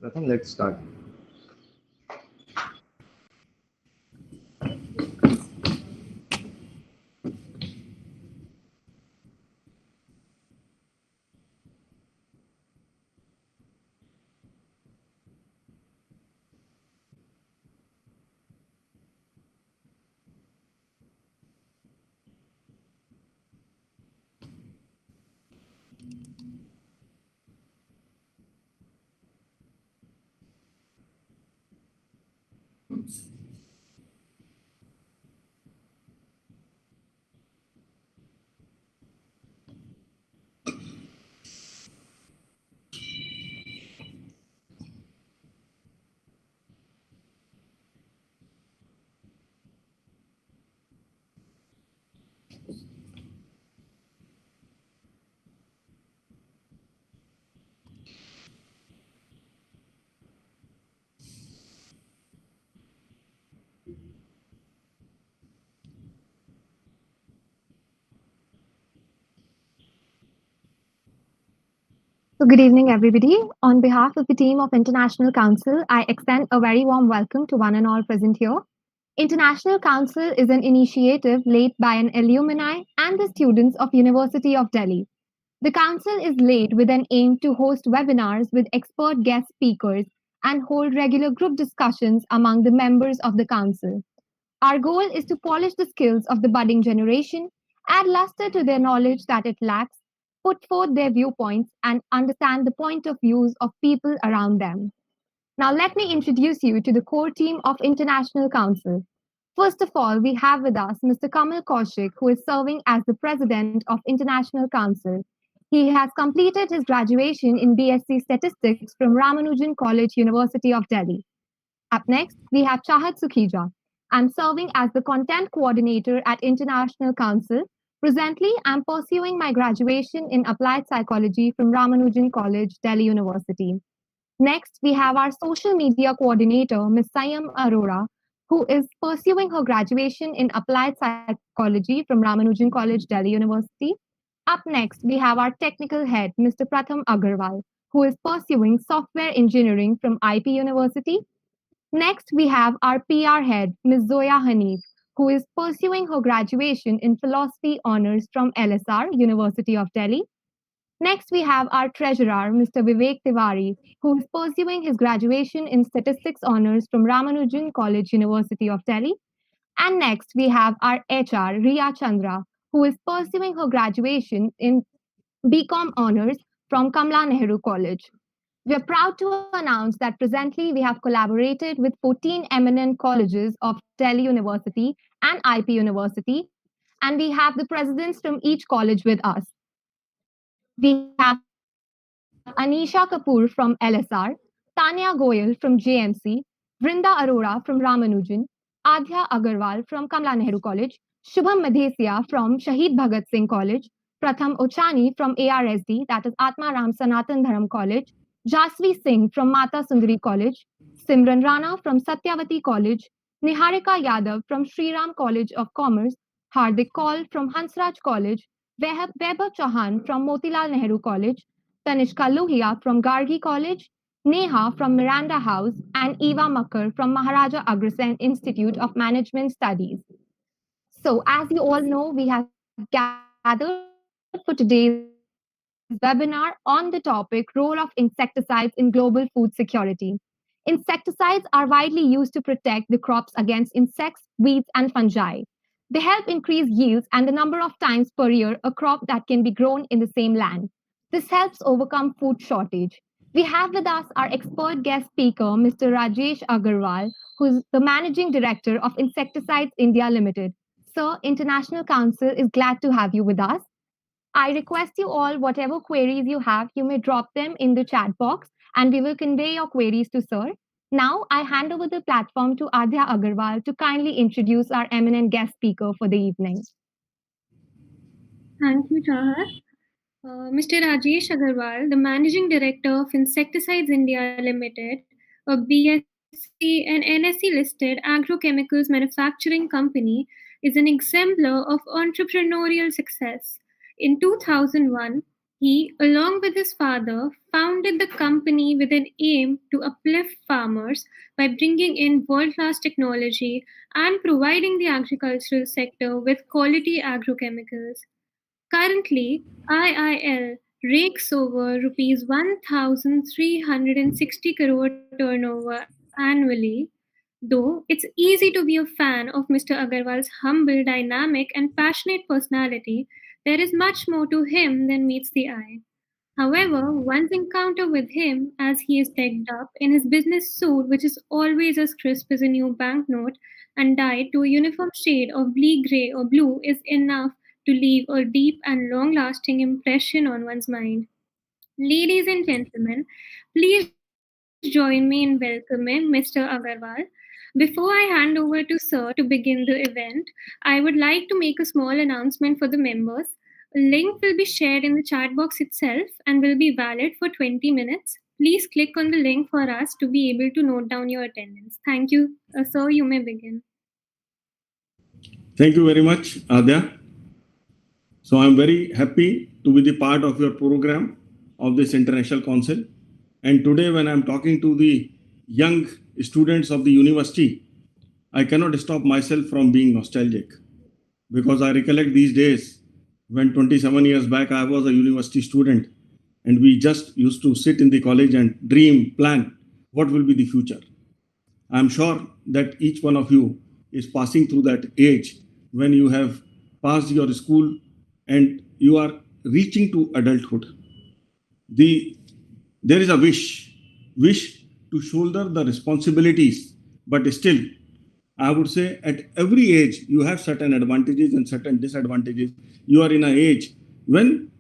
Pratham, let's start. So, good evening, everybody. On behalf of the team of International Council, I extend a very warm welcome to one and all present here. International Council is an initiative led by an alumni and the students of University of Delhi. The council is laid with an aim to host webinars with expert guest speakers and hold regular group discussions among the members of the council. Our goal is to polish the skills of the budding generation, add luster to their knowledge that it lacks, put forth their viewpoints, and understand the point of views of people around them. Now, let me introduce you to the core team of International Council. First of all, we have with us Mr. Kamal Kaushik, who is serving as the President of International Council. He has completed his graduation in BSc Statistics from Ramanujan College, University of Delhi. Up next, we have Chahat Sukhija. I'm serving as the content coordinator at International Council. Presently, I'm pursuing my graduation in applied psychology from Ramanujan College, Delhi University. Next, we have our social media coordinator, Ms. Sayam Arora, who is pursuing her graduation in applied psychology from Ramanujan College, Delhi University. Up next, we have our technical head, Mr. Pratham Aggarwal, who is pursuing software engineering from IP University. Next, we have our PR head, Ms. Zoya Hanif, who is pursuing her graduation in philosophy honors from LSR, University of Delhi. Next, we have our treasurer, Mr. Vivek Tiwari, who is pursuing his graduation in statistics honors from Ramanujan College, University of Delhi. And next, we have our HR, Riya Chandra, who is pursuing her graduation in BCom honors from Kamla Nehru College. We are proud to announce that presently we have collaborated with 14 eminent colleges of Delhi University and IP University, and we have the presidents from each college with us. We have Anisha Kapoor from LSR, Tanya Goyal from JMC, Vrinda Arora from Ramanujan, Adhya Agarwal from Kamla Nehru College, Shubham Madhesia from Shahid Bhagat Singh College, Pratham Ochani from ARSD, that is Atma Ram Sanatan Dharam College, Jasvi Singh from Mata Sundari College, Simran Rana from Satyavati College, Niharika Yadav from Sriram College of Commerce, Hardik Kaul from Hansraj College, Vaibhav Chauhan from Motilal Nehru College, Tanishka Lohia from Gargi College, Neha from Miranda House, and Eva Makkar from Maharaja Agrasen Institute of Management Studies. So, as you all know, we have gathered for today's webinar on the topic Role of Insecticides in Global Food Security. Insecticides are widely used to protect the crops against insects, weeds, and fungi. They help increase yields and the number of times per year a crop that can be grown in the same land. This helps overcome food shortage. We have with us our expert guest speaker, Mr. Rajesh Aggarwal, who is the Managing Director of Insecticides India Limited. Sir, International Council is glad to have you with us. I request you all, whatever queries you have, you may drop them in the chat box and we will convey your queries to Sir. Now, I hand over the platform to Adhya Agarwal to kindly introduce our eminent guest speaker for the evening. Thank you, Chahat. Mr. Rajesh Aggarwal, the Managing Director of Insecticides India Limited, a BSc and NSE listed agrochemicals manufacturing company, is an exemplar of entrepreneurial success. In 2001, He, along with his father, founded the company with an aim to uplift farmers by bringing in world class technology and providing the agricultural sector with quality agrochemicals. Currently, IIL rakes over rupees 1,360 crore turnover annually. Though it's easy to be a fan of Mr. Agarwal's humble, dynamic, and passionate personality, there is much more to him than meets the eye. However, one's encounter with him as he is decked up in his business suit, which is always as crisp as a new banknote, and dyed to a uniform shade of bleak grey or blue, is enough to leave a deep and long lasting impression on one's mind. Ladies and gentlemen, please join me in welcoming Mr. Agarwal. Before I hand over to Sir to begin the event, I would like to make a small announcement for the members. A link will be shared in the chat box itself and will be valid for 20 minutes. Please click on the link for us to be able to note down your attendance. Thank you. Sir, you may begin. Thank you very much, Adya. So I'm very happy to be the part of your program of this International Council. And today, when I'm talking to the young students of the university, I cannot stop myself from being nostalgic because I recollect these days when 27 years back I was a university student and we just used to sit in the college and dream, plan what will be the future. I'm sure that each one of you is passing through that age when you have passed your school and you are reaching to adulthood. The there is a wish to shoulder the responsibilities, but still, I would say at every age you have certain advantages and certain disadvantages. You are in an age when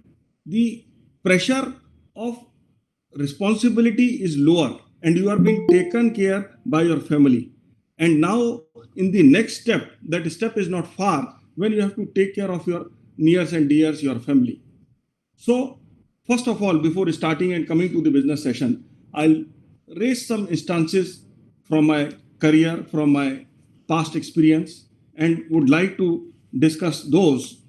the pressure of responsibility is lower and you are being taken care by your family. And now in the next step, that step is not far when you have to take care of your nears and dears, your family. So, first of all, before starting and coming to the business session, I'll raise some instances from my career, from my past experience, and would like to discuss those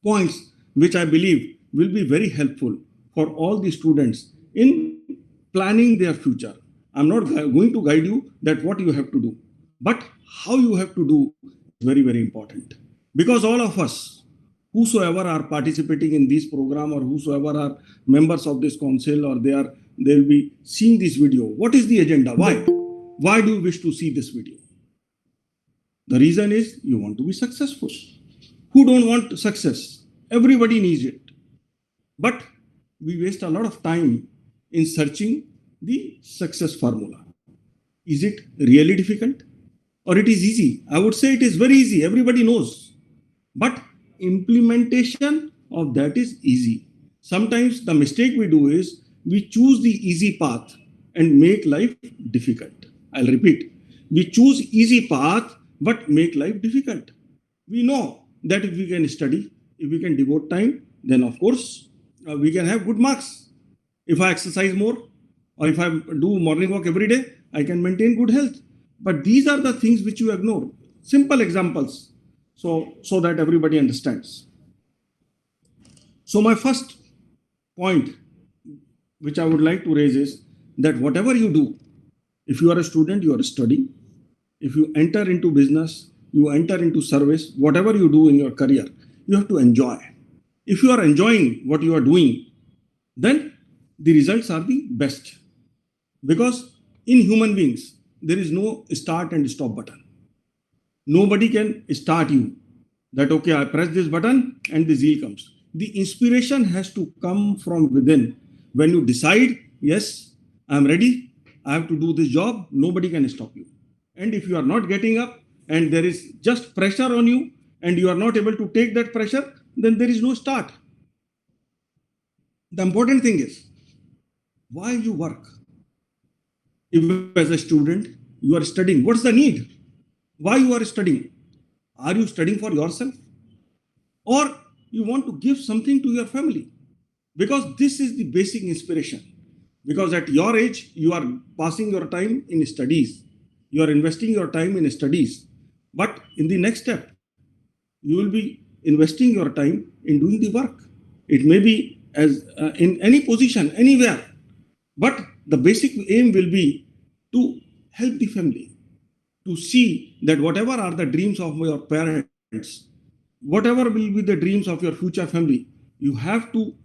points which I believe will be very helpful for all the students in planning their future. I'm not going to guide you that what you have to do, but how you have to do is very, very important. Because all of us, whosoever are participating in this program or whosoever are members of this council or they'll be seeing this video. What is the agenda? Why? Why do you wish to see this video? The reason is you want to be successful. Who don't want success? Everybody needs it. But we waste a lot of time in searching the success formula. Is it really difficult? Or it is easy? I would say it is very easy. Everybody knows. But implementation of that is easy. Sometimes the mistake we do is we choose the easy path and make life difficult. I'll repeat. We choose easy path but make life difficult. We know that if we can study, if we can devote time, then of course we can have good marks. If I exercise more or if I do morning walk every day, I can maintain good health. But these are the things which you ignore. Simple examples so that everybody understands. So my first point which I would like to raise is that whatever you do, if you are a student, you are studying. If you enter into business, you enter into service, whatever you do in your career, you have to enjoy. If you are enjoying what you are doing, then the results are the best. Because in human beings, there is no start and stop button. Nobody can start you that, okay, I press this button and the zeal comes. The inspiration has to come from within. When you decide, yes, I'm ready, I have to do this job, nobody can stop you. And if you are not getting up and there is just pressure on you and you are not able to take that pressure, then there is no start. The important thing is why you work. If as a student you are studying, what's the need? Why you are studying? Are you studying for yourself? Or you want to give something to your family? Because this is the basic inspiration. Because at your age, you are passing your time in studies. You are investing your time in studies. But in the next step, you will be investing your time in doing the work. It may be as in any position, anywhere. But the basic aim will be to help the family, to see that whatever are the dreams of your parents, whatever will be the dreams of your future family, you have to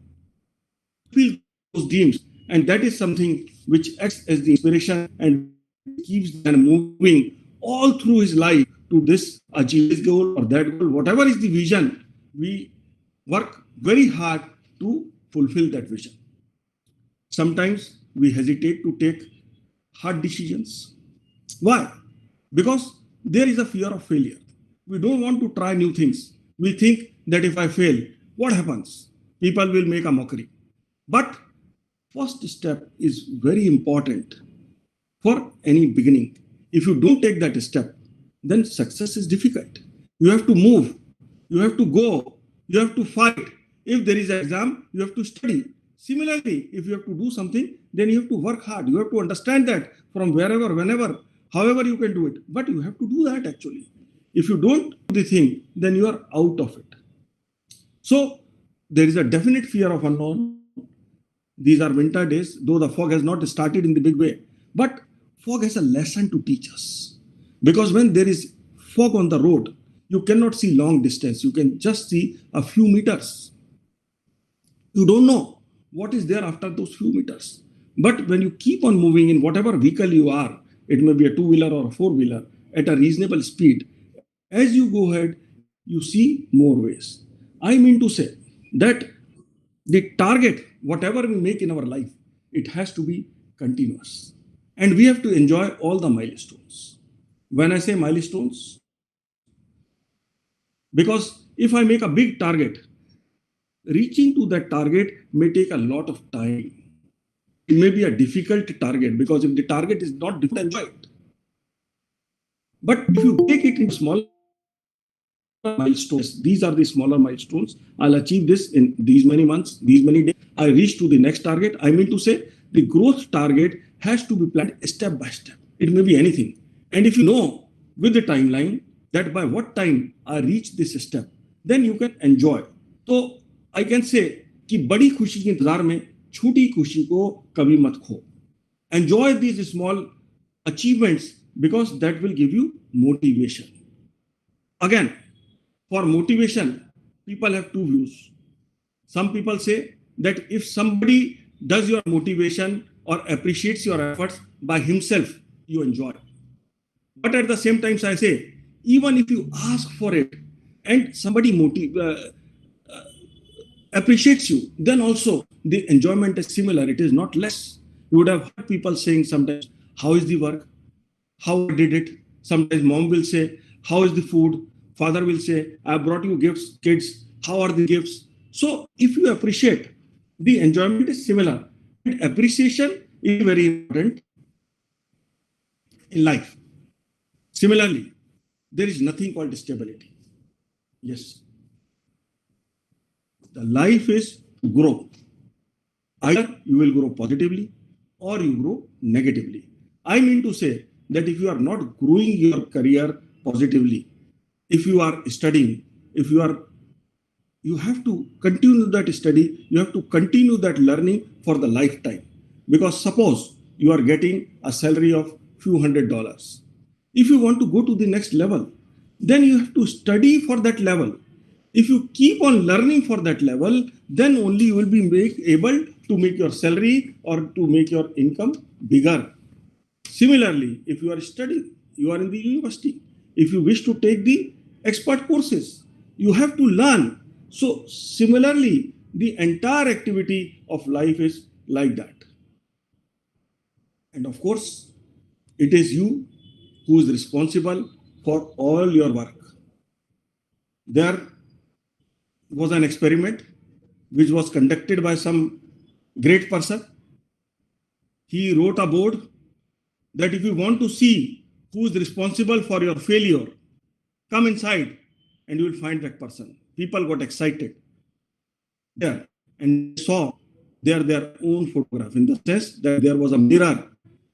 fulfill those dreams. And that is something which acts as the inspiration and keeps the man moving all through his life to this achieve this goal or that goal, whatever is the vision, we work very hard to fulfill that vision. Sometimes we hesitate to take hard decisions. Why? Because there is a fear of failure. We don't want to try new things. We think that if I fail, what happens? People will make a mockery. But first step is very important for any beginning. If you don't take that step, then success is difficult. You have to move, you have to go, you have to fight. If there is an exam, you have to study. Similarly, if you have to do something, then you have to work hard. You have to understand that from wherever, whenever, however you can do it. But you have to do that actually. If you don't do the thing, then you are out of it. So there is a definite fear of unknown. These are winter days, though the fog has not started in the big way. But fog has a lesson to teach us. Because when there is fog on the road, you cannot see long distance. You can just see a few meters. You don't know what is there after those few meters. But when you keep on moving in whatever vehicle you are, it may be a two-wheeler or a four-wheeler, at a reasonable speed, as you go ahead, you see more ways. I mean to say that the target, whatever we make in our life, it has to be continuous. And we have to enjoy all the milestones. When I say milestones, because if I make a big target, reaching to that target may take a lot of time. It may be a difficult target because if the target is not difficult, enjoy it. But if you take it in small milestones, these are the smaller milestones. I'll achieve this in these many months, these many days. I reach to the next target. I mean to say the growth target has to be planned step by step. It may be anything. And if you know with the timeline that by what time I reach this step, then you can enjoy. So I can say कि बड़ी खुशी के इंतजार में छोटी खुशी को कभी मत खो. Enjoy these small achievements because that will give you motivation. Again, for motivation, people have two views. Some people say that if somebody does your motivation or appreciates your efforts by himself, you enjoy. But at the same time, I say, even if you ask for it and somebody appreciates you, then also the enjoyment is similar. It is not less. You would have heard people saying sometimes, how is the work? How did it? Sometimes mom will say, how is the food? Father will say, I brought you gifts, kids. How are the gifts? So if you appreciate, the enjoyment is similar. And appreciation is very important in life. Similarly, there is nothing called stability. Yes. The life is to grow. Either you will grow positively or you grow negatively. I mean to say that if you are not growing your career positively, if you are studying, you have to continue that study, you have to continue that learning for the lifetime. Because suppose you are getting a salary of few $100s. If you want to go to the next level, then you have to study for that level. If you keep on learning for that level, then only you will be able to make your salary or to make your income bigger. Similarly, if you are studying, you are in the university. If you wish to take the expert courses, you have to learn. So similarly, the entire activity of life is like that. And of course, it is you who is responsible for all your work. There was an experiment which was conducted by some great person. He wrote a board that if you want to see who is responsible for your failure, come inside and you will find that person. People got excited there and saw their own photograph in the sense that there was a mirror.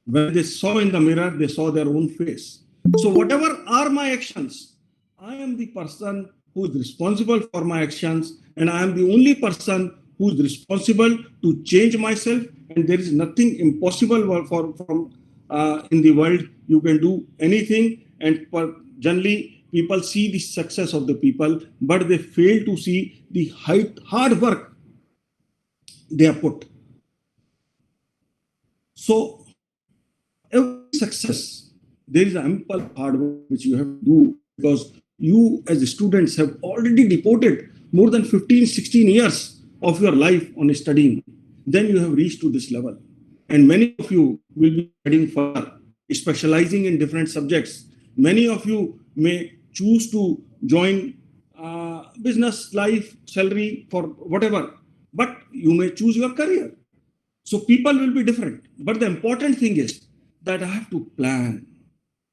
When they saw in the mirror, they saw their own face. So whatever are my actions, I am the person who is responsible for my actions, and I am the only person who is responsible to change myself. And there is nothing impossible in the world. You can do anything, and generally people see the success of the people, but they fail to see the hard work they have put. So for every success, there is ample hard work which you have to do, because you as students have already devoted more than 15, 16 years of your life on studying. Then you have reached to this level. And many of you will be studying further, specializing in different subjects. Many of you may choose to join business life, salary, for whatever, but you may choose your career. So people will be different. But the important thing is that I have to plan.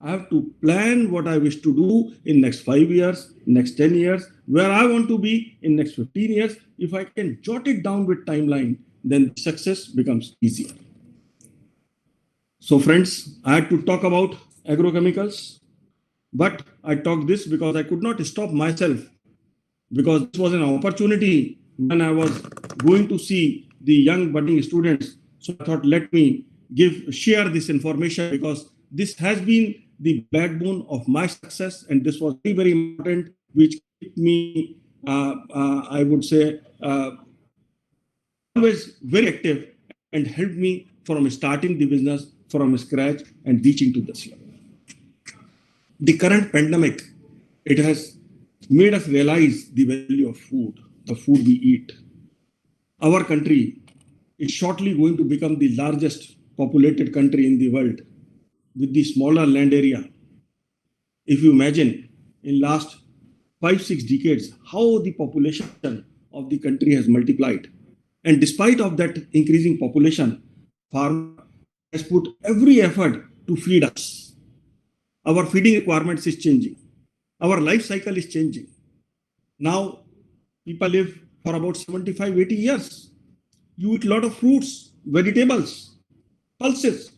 I have to plan what I wish to do in next 5 years, next 10 years, where I want to be in next 15 years. If I can jot it down with timeline, then success becomes easier. So friends, I had to talk about agrochemicals, but I talked this because I could not stop myself, because this was an opportunity when I was going to see the young budding students. So I thought, let me share this information, because this has been the backbone of my success, and this was very, very important, which kept me, I would say, always very active, and helped me from starting the business from scratch and reaching to this level. The current pandemic, it has made us realize the value of food, the food we eat. Our country is shortly going to become the largest populated country in the world with the smaller land area. If you imagine in last 5-6 decades, how the population of the country has multiplied. And despite of that increasing population, farmer has put every effort to feed us. Our feeding requirements is changing. Our life cycle is changing. Now, people live for about 75, 80 years. You eat a lot of fruits, vegetables, pulses.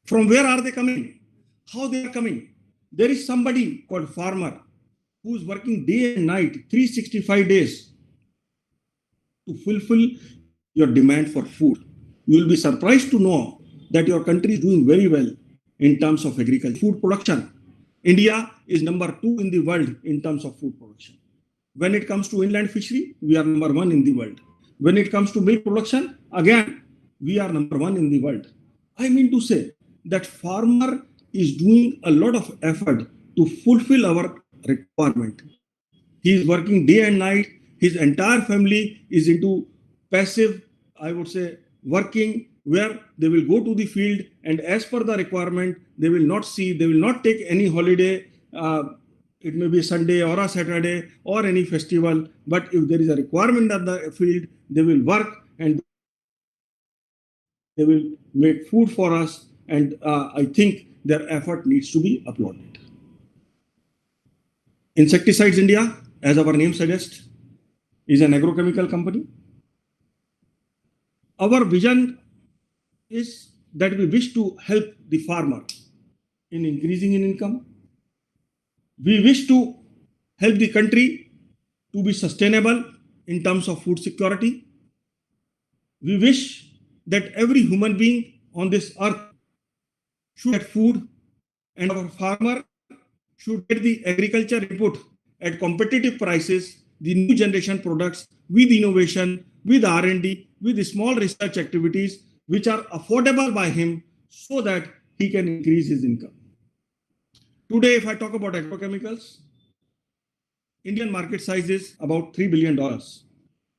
From where are they coming? How they are coming? There is somebody called farmer who is working day and night, 365 days to fulfill your demand for food. You will be surprised to know that your country is doing very well in terms of agriculture, food production. India is number 2 in the world in terms of food production. When it comes to inland fishery, we are number 1 in the world. When it comes to milk production, again, we are number 1 in the world. I mean to say that farmer is doing a lot of effort to fulfill our requirement. He is working day and night. His entire family is into passive, I would say, working, where they will go to the field, and as per the requirement, they will not take any holiday. It may be a Sunday or a Saturday or any festival, but if there is a requirement at the field, they will work and they will make food for us. And I think their effort needs to be applauded. Insecticides India, as our name suggests, is an agrochemical company. Our vision is that we wish to help the farmer in increasing in income. We wish to help the country to be sustainable in terms of food security. We wish that every human being on this earth should get food, and our farmer should get the agriculture input at competitive prices, the new generation products with innovation, with R&D, with small research activities which are affordable by him, so that he can increase his income. Today, if I talk about agrochemicals, Indian market size is about $3 billion.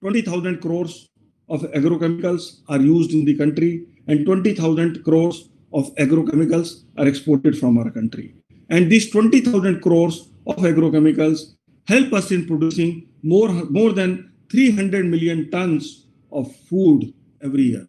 20,000 crores of agrochemicals are used in the country, and 20,000 crores of agrochemicals are exported from our country. And these 20,000 crores of agrochemicals help us in producing more than 300 million tons of food every year.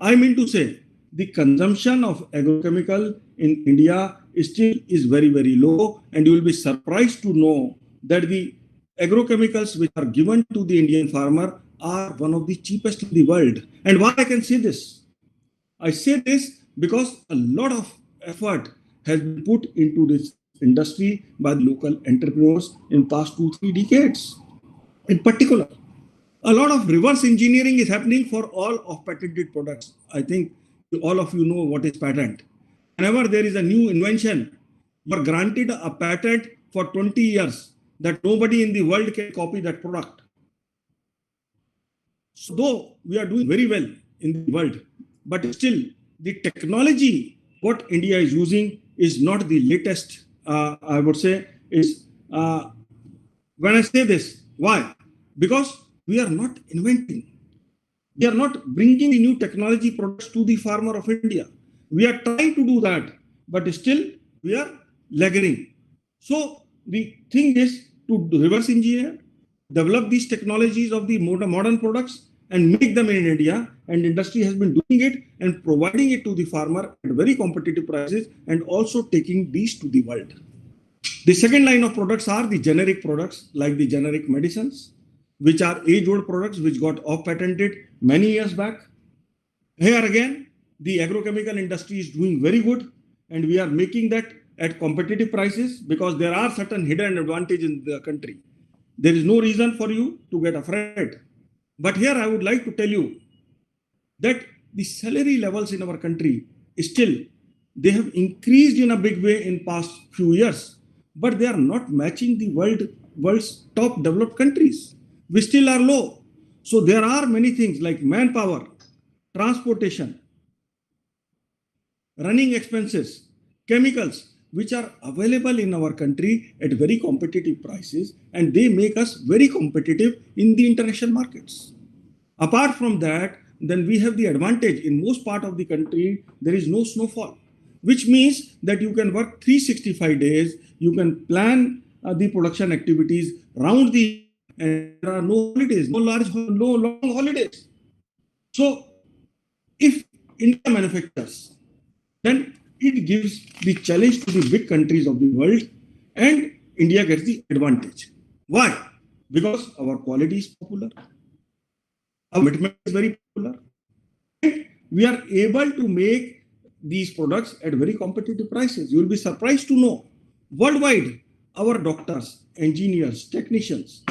I mean to say, the consumption of agrochemical in India still is very, very low, and you will be surprised to know that the agrochemicals which are given to the Indian farmer are one of the cheapest in the world. And why I can say this? I say this because a lot of effort has been put into this industry by the local entrepreneurs in past 2-3 decades. In particular, a lot of reverse engineering is happening for all of patented products. I think all of you know what is patent. Whenever there is a new invention, you are granted a patent for 20 years that nobody in the world can copy that product. So though we are doing very well in the world, but still the technology what India is using is not the latest. I would say is when I say this, why? Because we are not inventing. We are not bringing the new technology products to the farmer of India. We are trying to do that, but still we are lagging. So the thing is to reverse engineer, develop these technologies of the modern products and make them in India. And industry has been doing it and providing it to the farmer at very competitive prices and also taking these to the world. The second line of products are the generic products like the generic medicines, which are age-old products which got off-patented many years back. Here again, the agrochemical industry is doing very good and we are making that at competitive prices because there are certain hidden advantages in the country. There is no reason for you to get afraid. But here I would like to tell you that the salary levels in our country still, they have increased in a big way in past few years, but they are not matching the world's top developed countries. We still are low. So there are many things like manpower, transportation, running expenses, chemicals, which are available in our country at very competitive prices, and they make us very competitive in the international markets. Apart from that, then we have the advantage in most part of the country, there is no snowfall, which means that you can work 365 days, you can plan the production activities round the and there are no holidays, no long holidays. So if India manufactures, then it gives the challenge to the big countries of the world and India gets the advantage. Why? Because our quality is popular, our commitment is very popular, and we are able to make these products at very competitive prices. You will be surprised to know worldwide, our doctors, engineers, technicians,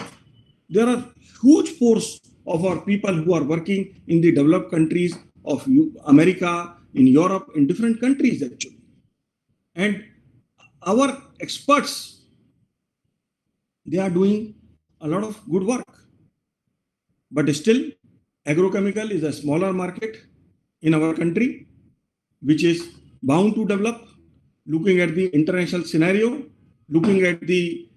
there are huge force of our people who are working in the developed countries of America, in Europe, in different countries actually. And our experts, they are doing a lot of good work. But still, agrochemical is a smaller market in our country, which is bound to develop, looking at the international scenario, looking at the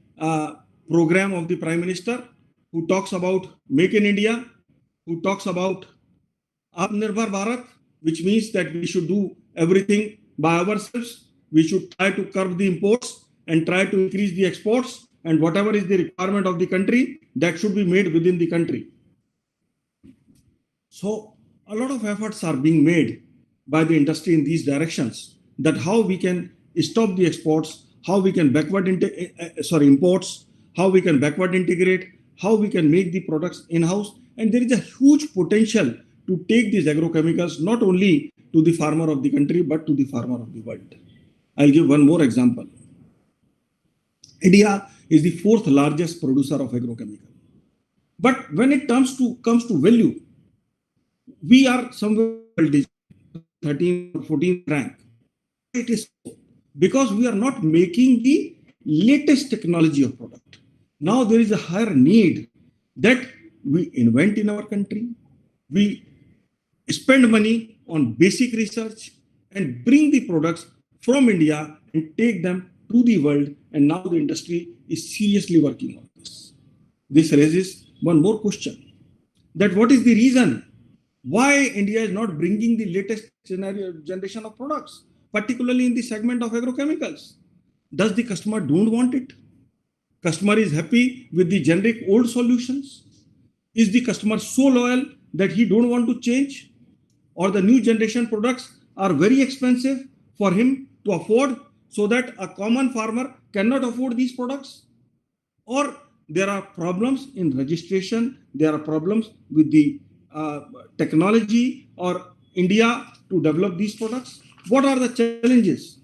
program of the Prime Minister, who talks about Make in India, who talks about Atmanirbhar Bharat, which means that we should do everything by ourselves. We should try to curb the imports and try to increase the exports, and whatever is the requirement of the country, that should be made within the country. So a lot of efforts are being made by the industry in these directions, that how we can stop the exports, how we can imports, how we can backward integrate, how we can make the products in-house. And there is a huge potential to take these agrochemicals not only to the farmer of the country, but to the farmer of the world. I'll give one more example. India is the 4th largest producer of agrochemical. But when it comes to value, we are somewhere 13th or 14th rank. It is because we are not making the latest technology of product. Now there is a higher need that we invent in our country, we spend money on basic research and bring the products from India and take them to the world. And now the industry is seriously working on this. This raises one more question, that what is the reason why India is not bringing the latest generation of products, particularly in the segment of agrochemicals? Does the customer don't want it? Customer is happy with the generic old solutions? Is the customer so loyal that he don't want to change? Or the new generation products are very expensive for him to afford, so that a common farmer cannot afford these products? Or there are problems in registration, there are problems with the technology or India to develop these products? What are the challenges?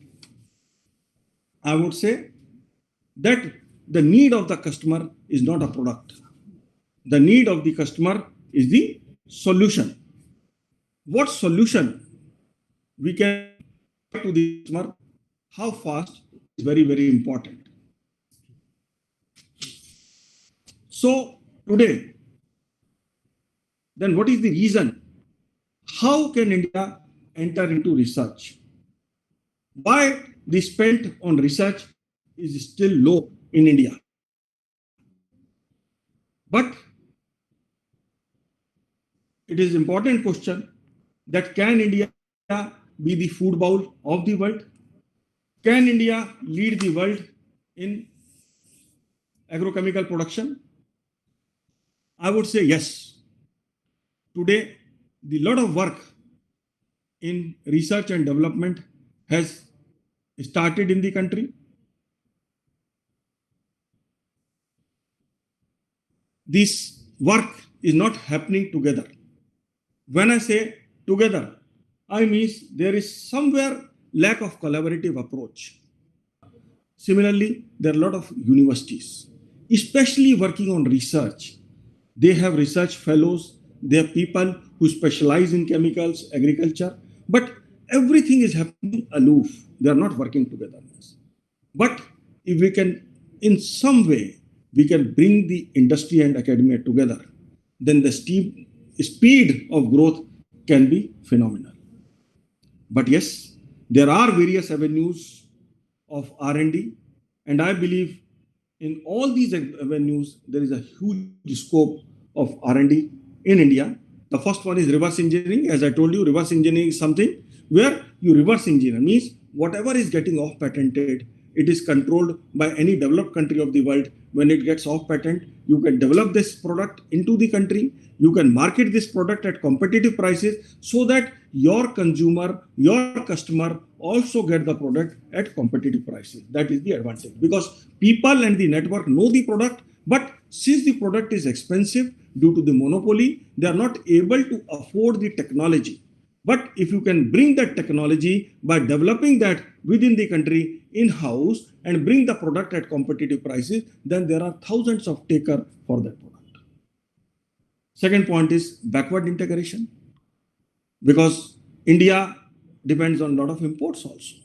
I would say that the need of the customer is not a product. The need of the customer is the solution. What solution we can to the customer, how fast is very, very important. So today, then what is the reason? How can India enter into research? Why the spend on research is still low in India? But it is important question that can India be the food bowl of the world? Can India lead the world in agrochemical production? I would say yes. Today, the lot of work in research and development has started in the country. This work is not happening together. When I say together, I mean there is somewhere lack of collaborative approach. Similarly, there are a lot of universities, especially working on research. They have research fellows, they have people who specialize in chemicals, agriculture, but everything is happening aloof. They are not working together. But if we can, in some way, we can bring the industry and academia together, then the speed of growth can be phenomenal. But yes, there are various avenues of R&D, and I believe in all these avenues, there is a huge scope of R&D in India. The first one is reverse engineering. As I told you, reverse engineering is something where you reverse engineer, means whatever is getting off patented, it is controlled by any developed country of the world. When it gets off patent, you can develop this product into the country. You can market this product at competitive prices so that your consumer, your customer also get the product at competitive prices. That is the advantage, because people and the network know the product, but since the product is expensive due to the monopoly, they are not able to afford the technology. But if you can bring that technology by developing that within the country in-house and bring the product at competitive prices, then there are thousands of takers for that product. Second point is backward integration, because India depends on a lot of imports also.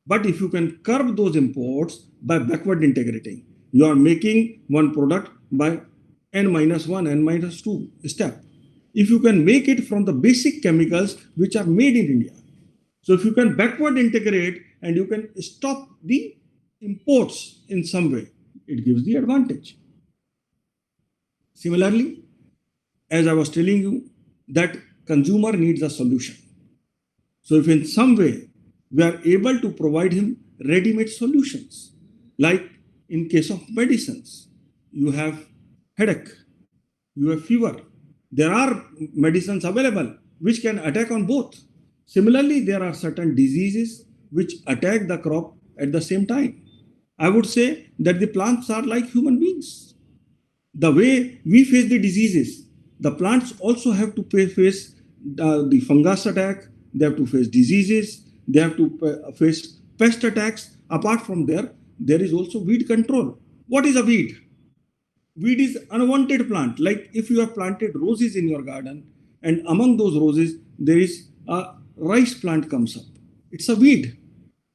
But if you can curb those imports by backward integrating, you are making one product by N-1, N-2 step. If you can make it from the basic chemicals which are made in India. So if you can backward integrate and you can stop the imports in some way, it gives the advantage. Similarly, as I was telling you, that consumer needs a solution. So if in some way we are able to provide him ready-made solutions, like in case of medicines, you have headache, you have fever, there are medicines available which can attack on both. Similarly, there are certain diseases which attack the crop at the same time. I would say that the plants are like human beings. The way we face the diseases, the plants also have to face the fungus attack, they have to face diseases, they have to face pest attacks. Apart from there is also weed control. What is a weed? Weed is unwanted plant. Like if you have planted roses in your garden and among those roses there is a rice plant comes up. It's a weed.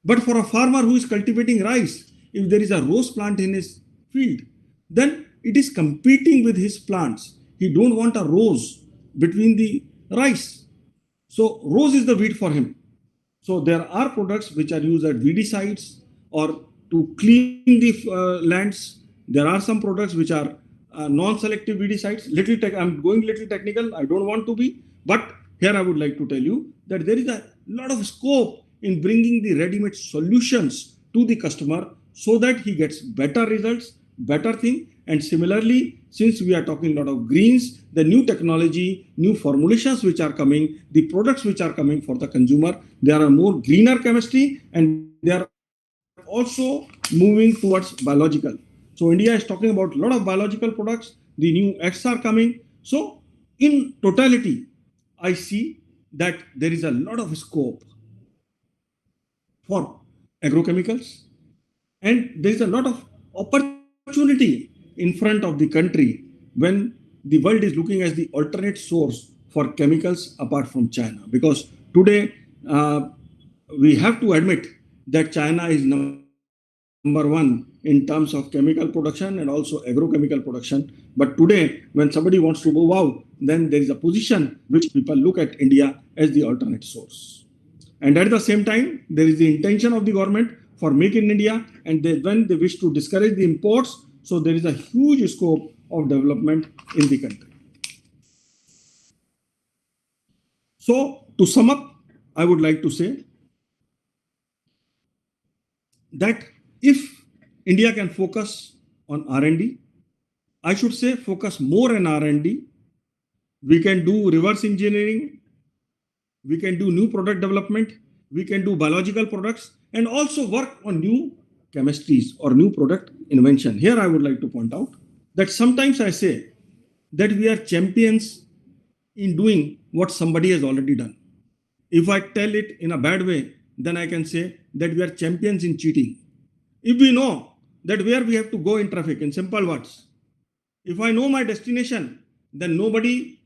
But for a farmer who is cultivating rice, if there is a rose plant in his field, then it is competing with his plants. He don't want a rose between the rice. So rose is the weed for him. So there are products which are used as weedicides or to clean the lands. There are some products which are non-selective weedicides. I'm going little technical. I don't want to be, but here I would like to tell you that there is a lot of scope in bringing the ready-made solutions to the customer so that he gets better results, better thing. And similarly, since we are talking a lot of greens, the new technology, new formulations which are coming, the products which are coming for the consumer, there are more greener chemistry and they are also moving towards biological. So India is talking about a lot of biological products. The new X are coming. So in totality, I see that there is a lot of scope for agrochemicals and there is a lot of opportunity in front of the country when the world is looking as the alternate source for chemicals apart from China. Because today we have to admit that China is number one in terms of chemical production and also agrochemical production. But today, when somebody wants to move out, then there is a position which people look at India as the alternate source. And at the same time, there is the intention of the government for Make in India, and when they wish to discourage the imports, so there is a huge scope of development in the country. So, to sum up, I would like to say that if India can focus on R&D, I should say focus more on R&D, we can do reverse engineering, we can do new product development, we can do biological products, and also work on new chemistries or new product invention. Here I would like to point out that sometimes I say that we are champions in doing what somebody has already done. If I tell it in a bad way, then I can say that we are champions in cheating. If we know that where we have to go in traffic, in simple words, if I know my destination, then nobody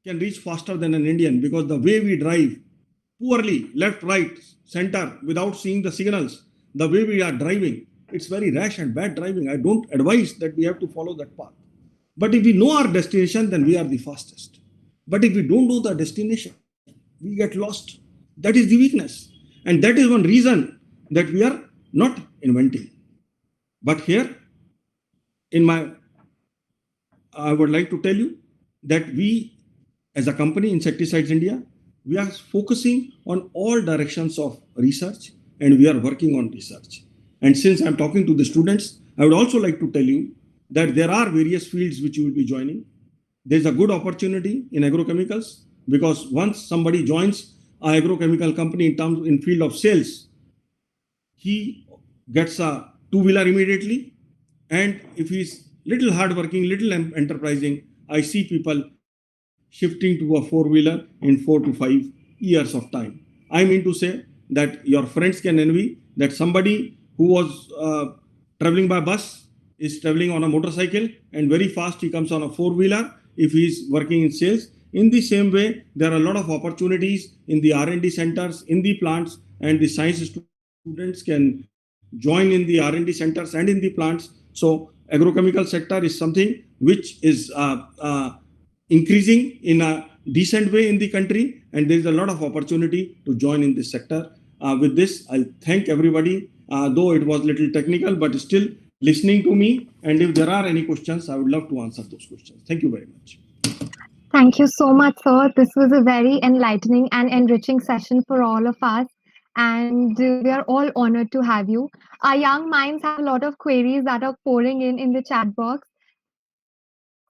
can reach faster than an Indian, because the way we drive poorly, left, right, center, without seeing the signals, the way we are driving, it's very rash and bad driving. I don't advise that we have to follow that path. But if we know our destination, then we are the fastest. But if we don't know the destination, we get lost. That is the weakness. And that is one reason that we are not inventing. But here, I would like to tell you that we, as a company, Insecticides India, we are focusing on all directions of research, and we are working on research. And since I'm talking to the students, I would also like to tell you that there are various fields which you will be joining. There's a good opportunity in agrochemicals, because once somebody joins an agrochemical company in field of sales, he gets a two-wheeler immediately. And if he's little hardworking, little enterprising, I see people shifting to a four-wheeler in 4 to 5 years of time. I mean to say that your friends can envy that somebody who was traveling by bus is traveling on a motorcycle, and very fast he comes on a four-wheeler if he is working in sales. In the same way, there are a lot of opportunities in the R&D centers, in the plants, and the science students can join in the R&D centers and in the plants. So agrochemical sector is something which is increasing in a decent way in the country, and there is a lot of opportunity to join in this sector. With this, I'll thank everybody, though it was a little technical, but still listening to me. And if there are any questions, I would love to answer those questions. Thank you very much. Thank you so much, sir. This was a very enlightening and enriching session for all of us. And we are all honored to have you. Our young minds have a lot of queries that are pouring in the chat box.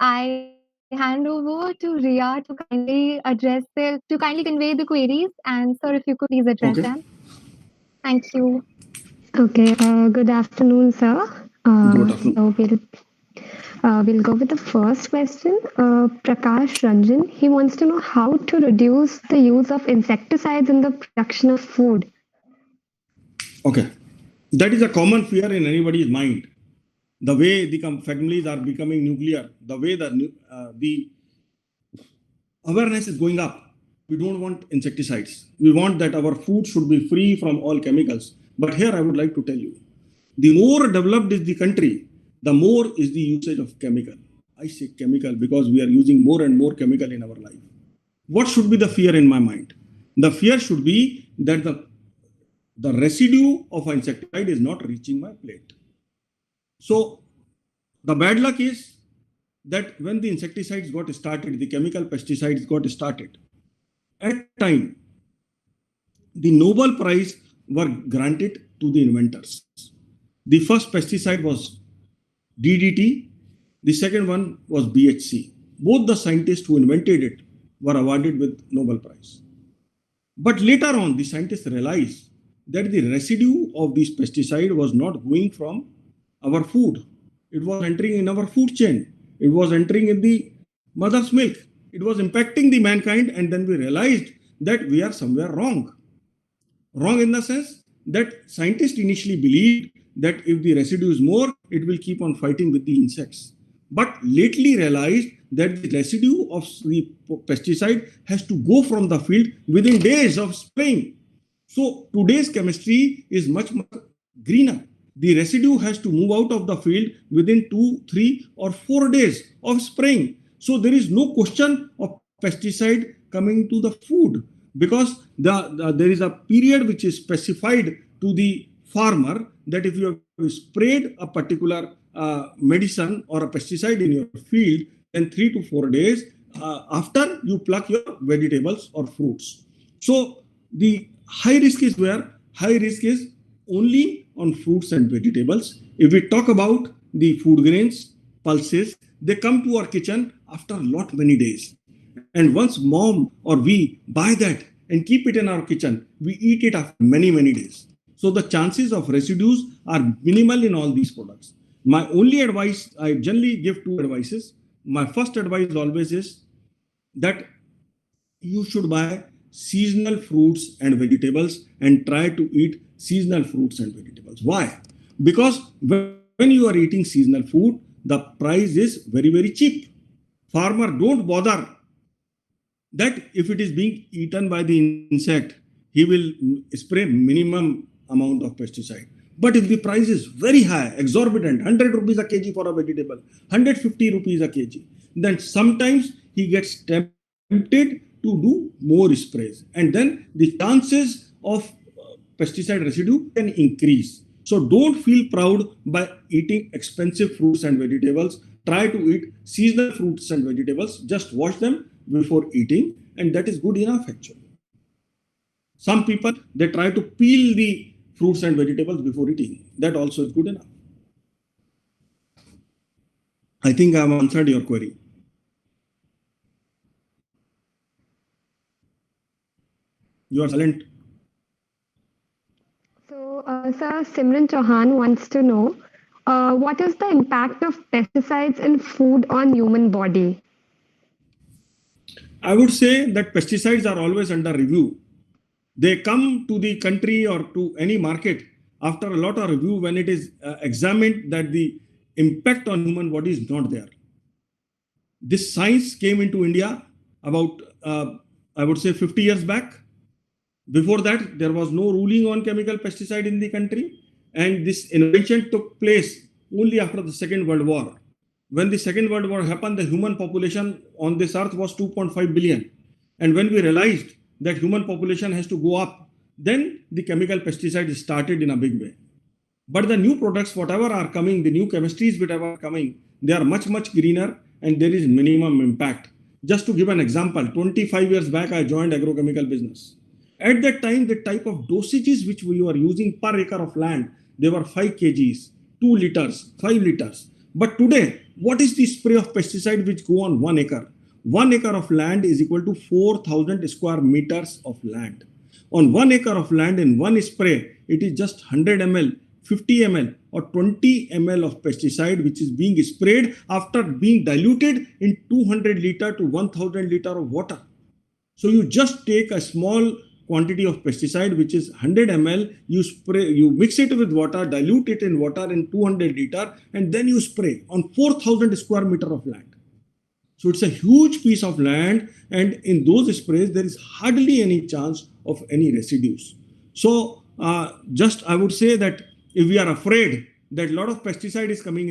I hand over to Ria to kindly convey the queries. And sir, if you could please address them. Thank you. Okay. Good afternoon, sir. Good afternoon. So we'll go with the first question. Prakash Ranjan, he wants to know how to reduce the use of insecticides in the production of food. Okay. That is a common fear in anybody's mind. The way the families are becoming nuclear, the way the awareness is going up. We don't want insecticides. We want that our food should be free from all chemicals. But here I would like to tell you, the more developed is the country, the more is the usage of chemical. I say chemical because we are using more and more chemical in our life. What should be the fear in my mind? The fear should be that the residue of insecticide is not reaching my plate. So the bad luck is that when the insecticides got started, the chemical pesticides got started, at time, the Nobel Prize were granted to the inventors. The first pesticide was DDT, the second one was BHC. Both the scientists who invented it were awarded with Nobel Prize. But later on, the scientists realized that the residue of this pesticide was not going from our food. It was entering in our food chain. It was entering in the mother's milk. It was impacting the mankind, and then we realized that we are somewhere wrong. Wrong in the sense that scientists initially believed that if the residue is more, it will keep on fighting with the insects. But lately realized that the residue of the pesticide has to go from the field within days of spraying. So today's chemistry is much greener. The residue has to move out of the field within 2, 3 or 4 days of spraying. So there is no question of pesticide coming to the food, because there is a period which is specified to the farmer that if you have sprayed a particular medicine or a pesticide in your field, then 3 to 4 days after you pluck your vegetables or fruits. So the high risk is where? High risk is only on fruits and vegetables. If we talk about the food grains, pulses, they come to our kitchen after many days. And once mom or we buy that and keep it in our kitchen, we eat it after many days. So the chances of residues are minimal in all these products. My only advice, I generally give 2 advices. My first advice always is that you should buy seasonal fruits and vegetables and try to eat seasonal fruits and vegetables. Why? Because when you are eating seasonal food, the price is very cheap. Farmer don't bother that if it is being eaten by the insect, he will spray minimum amount of pesticide. But if the price is very high, exorbitant, 100 rupees a kg for a vegetable, 150 rupees a kg, then sometimes he gets tempted to do more sprays. And then the chances of pesticide residue can increase. So don't feel proud by eating expensive fruits and vegetables. Try to eat seasonal fruits and vegetables. Just wash them before eating, and that is good enough actually. Some people, they try to peel the fruits and vegetables before eating. That also is good enough. I think I have answered your query. You are silent. So, Sir, Simran Chauhan wants to know, what is the impact of pesticides in food on human body? I would say that pesticides are always under review. They come to the country or to any market after a lot of review when it is examined that the impact on human body is not there. This science came into India about, I would say 50 years back. Before that, there was no ruling on chemical pesticide in the country. And this invention took place only after the Second World War. When the Second World War happened, the human population on this earth was 2.5 billion. And when we realized that human population has to go up, then the chemical pesticide started in a big way. But the new products, whatever are coming, the new chemistries, whatever are coming, they are much greener and there is minimum impact. Just to give an example, 25 years back, I joined agrochemical business. At that time, the type of dosages which we were using per acre of land, they were 5 kgs, 2 liters, 5 liters. But today, what is the spray of pesticide which go on 1 acre? 1 acre of land is equal to 4,000 square meters of land. On 1 acre of land in one spray, it is just 100 ml, 50 ml or 20 ml of pesticide which is being sprayed after being diluted in 200 liter to 1000 liter of water. So you just take a small quantity of pesticide which is 100 ml, you spray, you mix it with water, dilute it in water in 200 liter and then you spray on 4,000 square meter of land. So it's a huge piece of land and in those sprays there is hardly any chance of any residues. So just I would say that if we are afraid that a lot of pesticide is coming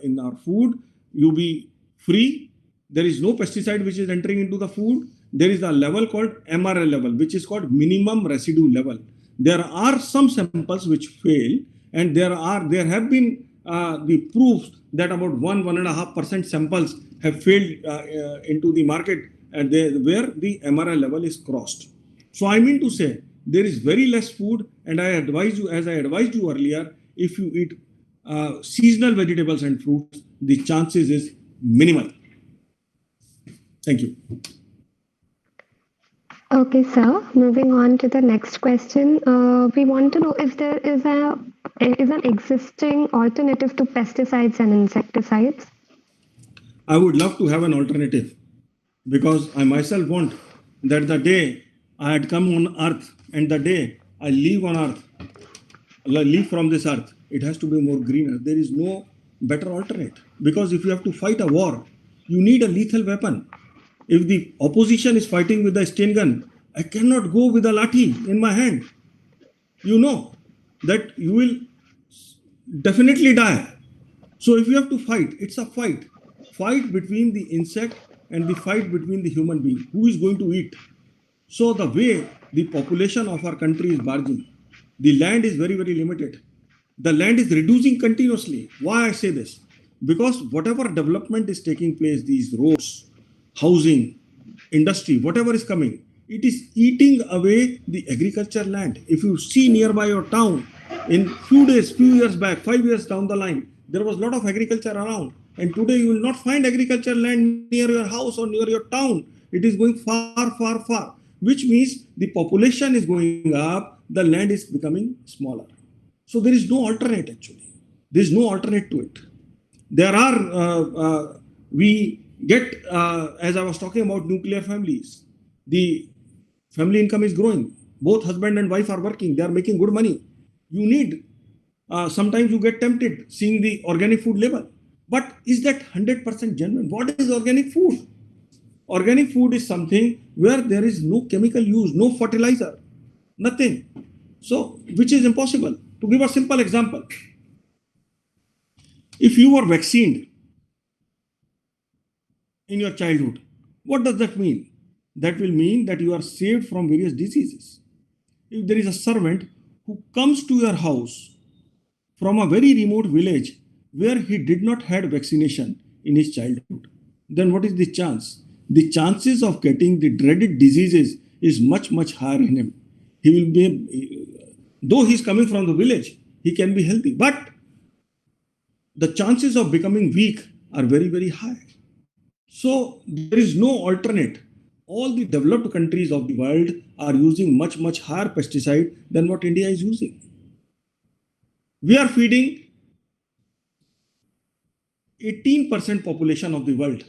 in our food, you be free. There is no pesticide which is entering into the food. There is a level called MRL level, which is called minimum residue level. There are some samples which fail, and there have been the proofs that about 1.5% samples have failed into the market, and where the MRL level is crossed. So I mean to say, there is very less food, and I advise you, as I advised you earlier, if you eat seasonal vegetables and fruits, the chances is minimal. Thank you. Okay, sir. Moving on to the next question. We want to know if there is an existing alternative to pesticides and insecticides. I would love to have an alternative because I myself want that the day I had come on earth and the day I leave on earth, leave from this earth, it has to be more greener. There is no better alternate. Because if you have to fight a war, you need a lethal weapon. If the opposition is fighting with a stun gun, I cannot go with a lathi in my hand. You know that you will definitely die. So if you have to fight, it's a fight. Fight between the insect and the fight between the human being. Who is going to eat? So the way the population of our country is barging, the land is very, very limited. The land is reducing continuously. Why I say this? Because whatever development is taking place, these roads, housing, industry, whatever is coming, it is eating away the agriculture land. If you see nearby your town, in few days, few years back, 5 years down the line, there was a lot of agriculture around. And today you will not find agriculture land near your house or near your town. It is going far, far, far, which means the population is going up, the land is becoming smaller. So there is no alternate actually. There is no alternate to it. There are, we get, as I was talking about nuclear families, the family income is growing. Both husband and wife are working. They are making good money. You need, sometimes you get tempted seeing the organic food label. But is that 100% genuine? What is organic food? Organic food is something where there is no chemical use, no fertilizer, nothing. So, which is impossible. To give a simple example, if you were vaccinated in your childhood, what does that mean? That will mean that you are saved from various diseases. If there is a servant who comes to your house from a very remote village where he did not had vaccination in his childhood, then what is the chance? The chances of getting the dreaded diseases is much, much higher in him. He will be, though he is coming from the village, he can be healthy, but the chances of becoming weak are very, very high. So there is no alternate. All the developed countries of the world are using much, much higher pesticide than what India is using. We are feeding 18% population of the world.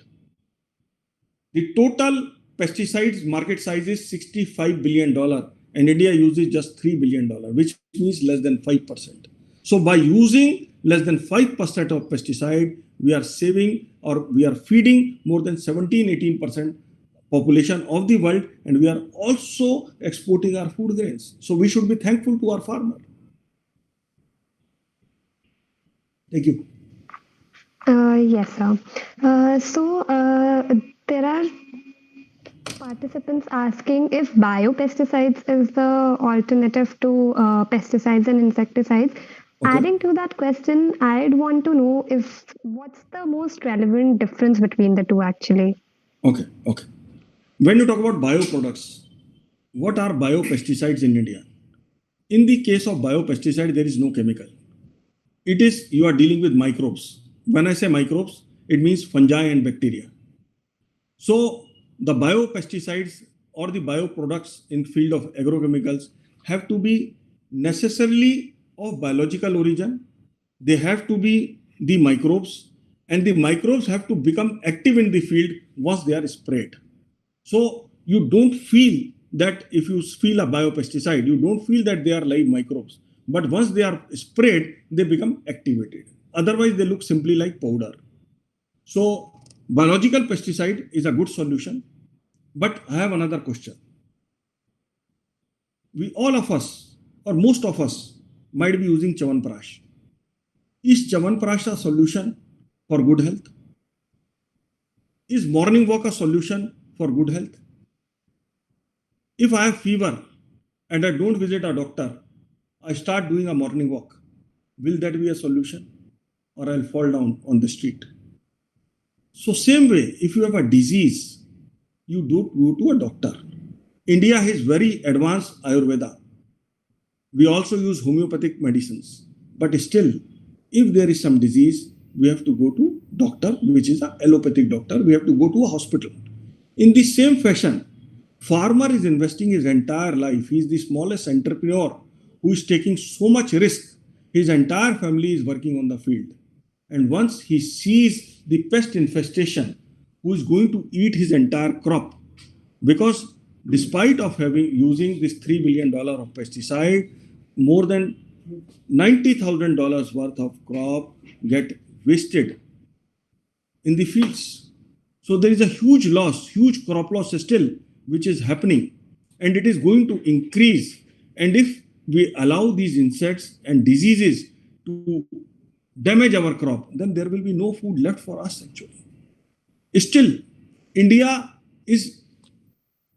The total pesticides market size is $65 billion and India uses just $3 billion, which means less than 5%. So by using less than 5% of pesticide, we are saving or we are feeding more than 17-18% population of the world, and we are also exporting our food grains. So we should be thankful to our farmer. Thank you. Yes, sir. There are participants asking if biopesticides is the alternative to pesticides and insecticides. Okay. Adding to that question, I'd want to know if what's the most relevant difference between the two actually. Okay. When you talk about bioproducts, what are biopesticides in India? In the case of biopesticide, there is no chemical. It is, you are dealing with microbes. When I say microbes, it means fungi and bacteria. So the biopesticides or the bioproducts in field of agrochemicals have to be necessarily of biological origin. They have to be the microbes, and the microbes have to become active in the field once they are sprayed. So you don't feel that if you feel a biopesticide, you don't feel that they are live microbes. But once they are sprayed, they become activated. Otherwise, they look simply like powder. So biological pesticide is a good solution. But I have another question. All of us, or most of us, might be using Chyawanprash. Is Chyawanprash a solution for good health? Is morning walk a solution for good health? If I have fever and I don't visit a doctor, I start doing a morning walk. Will that be a solution? Or I'll fall down on the street. So same way, if you have a disease, you don't go to a doctor. India has very advanced Ayurveda. We also use homeopathic medicines. But still, if there is some disease, we have to go to doctor, which is an allopathic doctor. We have to go to a hospital. In the same fashion, farmer is investing his entire life. He is the smallest entrepreneur who is taking so much risk. His entire family is working on the field. And once he sees the pest infestation, who is going to eat his entire crop, because despite of using this $3 billion of pesticide, more than $90,000 worth of crop get wasted in the fields. So there is a huge loss, huge crop loss still, which is happening, and it is going to increase. And if we allow these insects and diseases to damage our crop, then there will be no food left for us actually. Still, India is,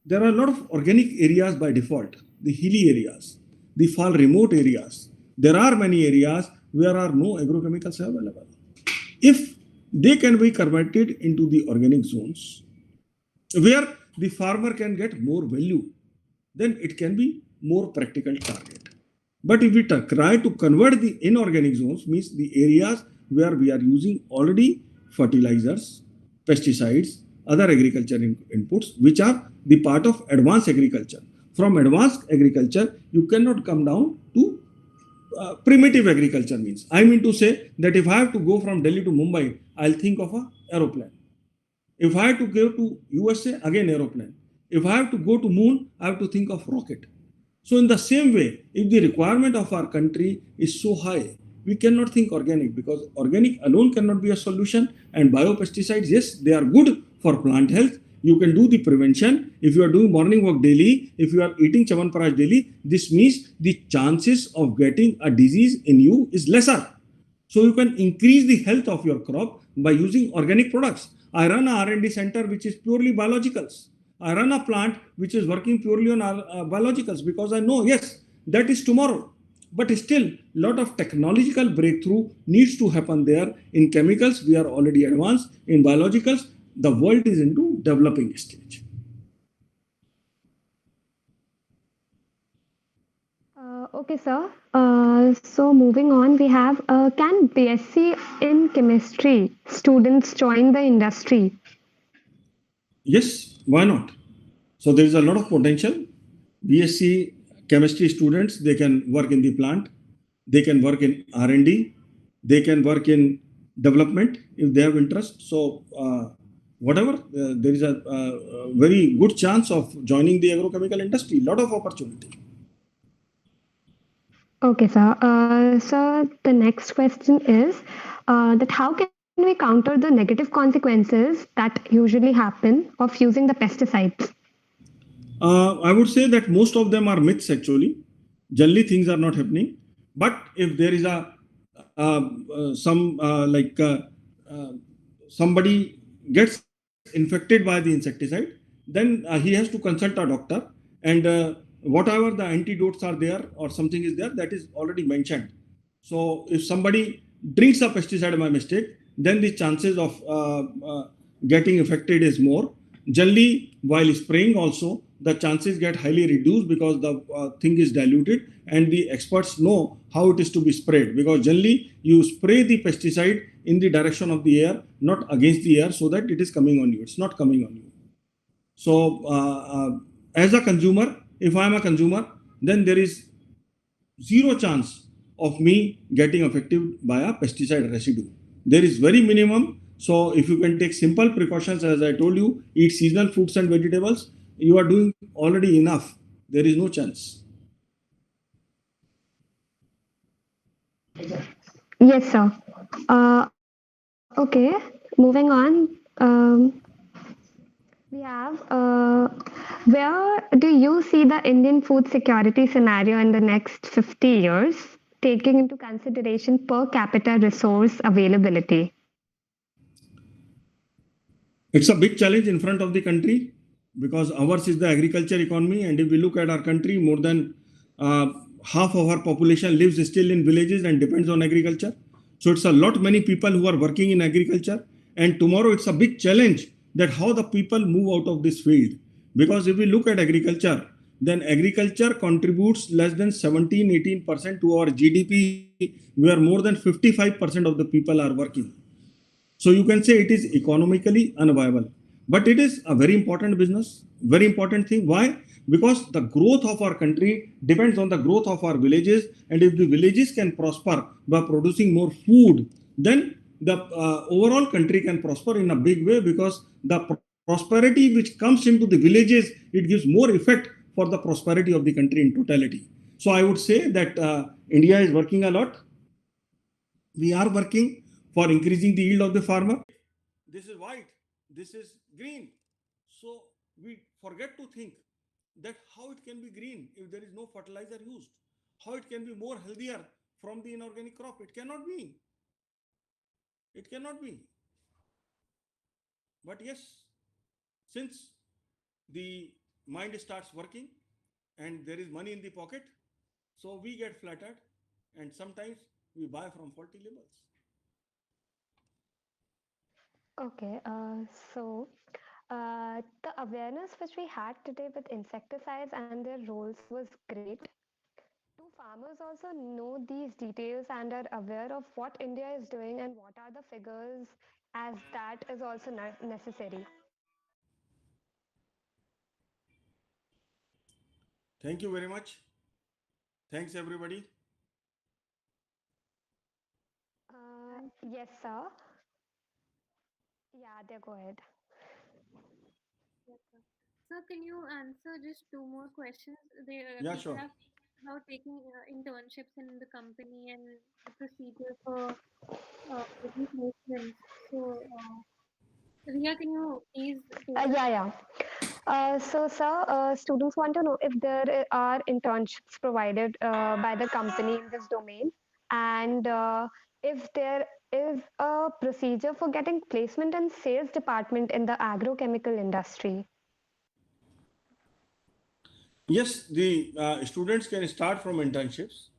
there are a lot of organic areas by default, the hilly areas, the far remote areas. There are many areas where are no agrochemicals available. If they can be converted into the organic zones, where the farmer can get more value, then it can be more practical target. But if we try to convert the inorganic zones, means the areas where we are using already fertilizers, pesticides, other agriculture inputs, which are the part of advanced agriculture. From advanced agriculture, you cannot come down to primitive agriculture means. I mean to say that if I have to go from Delhi to Mumbai, I'll think of an aeroplane. If I have to go to USA, again aeroplane. If I have to go to moon, I have to think of rocket. So in the same way, if the requirement of our country is so high, we cannot think organic, because organic alone cannot be a solution. And biopesticides, yes, they are good for plant health. You can do the prevention. If you are doing morning walk daily, if you are eating Chyawanprash daily, this means the chances of getting a disease in you is lesser. So you can increase the health of your crop by using organic products. I run a R&D center which is purely biologicals. I run a plant which is working purely on biologicals, because I know, yes, that is tomorrow. But still, lot of technological breakthrough needs to happen there. In chemicals, we are already advanced. In biologicals, the world is into developing stage. Okay, sir. So moving on, we have, can BSc in chemistry students join the industry? Yes, why not? So there is a lot of potential. BSc chemistry students, they can work in the plant, they can work in R&D, they can work in development if they have interest. So whatever, there is a very good chance of joining the agrochemical industry, lot of opportunity. Okay, sir. So the next question is that how can we counter the negative consequences that usually happen of using the pesticides? I would say that most of them are myths actually. Generally, things are not happening. But if there is somebody gets infected by the insecticide, then he has to consult a doctor, and whatever the antidotes are there or something is there, that is already mentioned. So if somebody drinks a pesticide by mistake, then the chances of getting affected is more. Generally, while spraying also, the chances get highly reduced because the thing is diluted, and the experts know how it is to be sprayed, because generally you spray the pesticide in the direction of the air, not against the air, so that it is coming on you. It's not coming on you. So as a consumer, if I am a consumer, then there is zero chance of me getting affected by a pesticide residue. There is very minimum. So if you can take simple precautions, as I told you, eat seasonal fruits and vegetables, you are doing already enough. There is no chance. Yes, sir. Okay, moving on. We have, where do you see the Indian food security scenario in the next 50 years, taking into consideration per capita resource availability? It's a big challenge in front of the country, because ours is the agriculture economy. And if we look at our country, more than half of our population lives still in villages and depends on agriculture. So it's a lot many people who are working in agriculture. And tomorrow it's a big challenge that how the people move out of this field. Because if we look at agriculture, then agriculture contributes less than 17-18% to our GDP, where more than 55% of the people are working. So you can say it is economically unviable, but it is a very important business, very important thing. Why? Because the growth of our country depends on the growth of our villages. And if the villages can prosper by producing more food, then the overall country can prosper in a big way, because the prosperity which comes into the villages, it gives more effect for the prosperity of the country in totality. So I would say that India is working a lot. We are working for increasing the yield of the farmer. This is white, this is green. So we forget to think that how it can be green if there is no fertilizer used, how it can be more healthier from the inorganic crop. It cannot be. It cannot be. But yes, since the mind starts working and there is money in the pocket, so we get flattered and sometimes we buy from faulty labels. Okay, the awareness which we had today with insecticides and their roles was great. Do farmers also know these details and are aware of what India is doing and what are the figures, as that is also necessary? Thank you very much. Thanks, everybody. Yes, sir. Yeah, they go ahead. Yes, sir. Sir, can you answer just two more questions? Yeah, People sure. have about taking internships in the company and the procedure for getting placements. So, Ria, can you please take that? Yeah. Sir, students want to know if there are internships provided by the company in this domain, and if there is a procedure for getting placement in sales department in the agrochemical industry. Yes, the students can start from internships,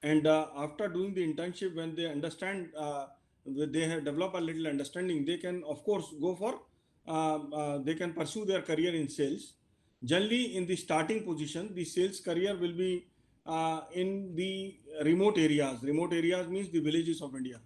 and after doing the internship, when they understand, they have developed a little understanding, they can, of course, go for, they can pursue their career in sales. Generally, in the starting position, the sales career will be in the remote areas. Remote areas means the villages of India.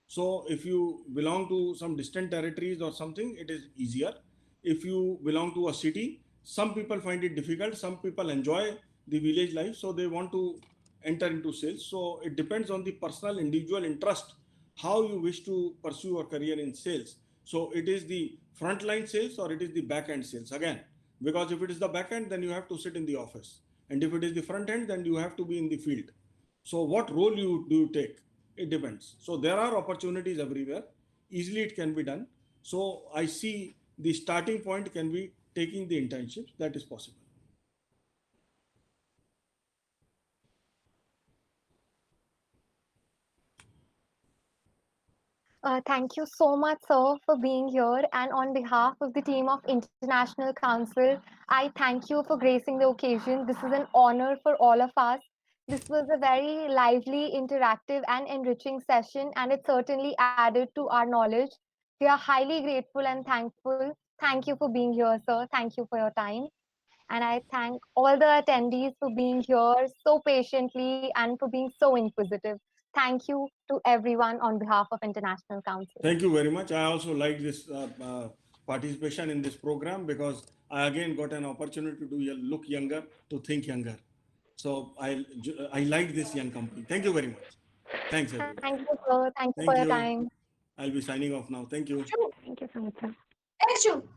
So if you belong to some distant territories or something, it is easier. If you belong to a city, some people find it difficult. Some people enjoy the village life, so they want to enter into sales. So it depends on the personal individual interest, how you wish to pursue your career in sales. So it is the frontline sales or it is the back end sales again. Because if it is the back end, then you have to sit in the office. And if it is the front end, then you have to be in the field. So what role you do you take? It depends. So there are opportunities everywhere. Easily it can be done. So I see the starting point can be taking the internships. That is possible. Thank you so much, sir, for being here. And on behalf of the team of International Council, I thank you for gracing the occasion. This is an honor for all of us. This was a very lively, interactive, and enriching session, and it certainly added to our knowledge. We are highly grateful and thankful. Thank you for being here, sir. Thank you for your time. And I thank all the attendees for being here so patiently and for being so inquisitive. Thank you to everyone on behalf of International Council. Thank you very much. I also like this participation in this program because I again got an opportunity to look younger, to think younger. So I like this young company. Thank you very much. Thanks, everybody. Thank you, sir. Thank you for Thank your you. time. I'll be signing off now. Thank you. Thank you so much, sir. Thanks, you.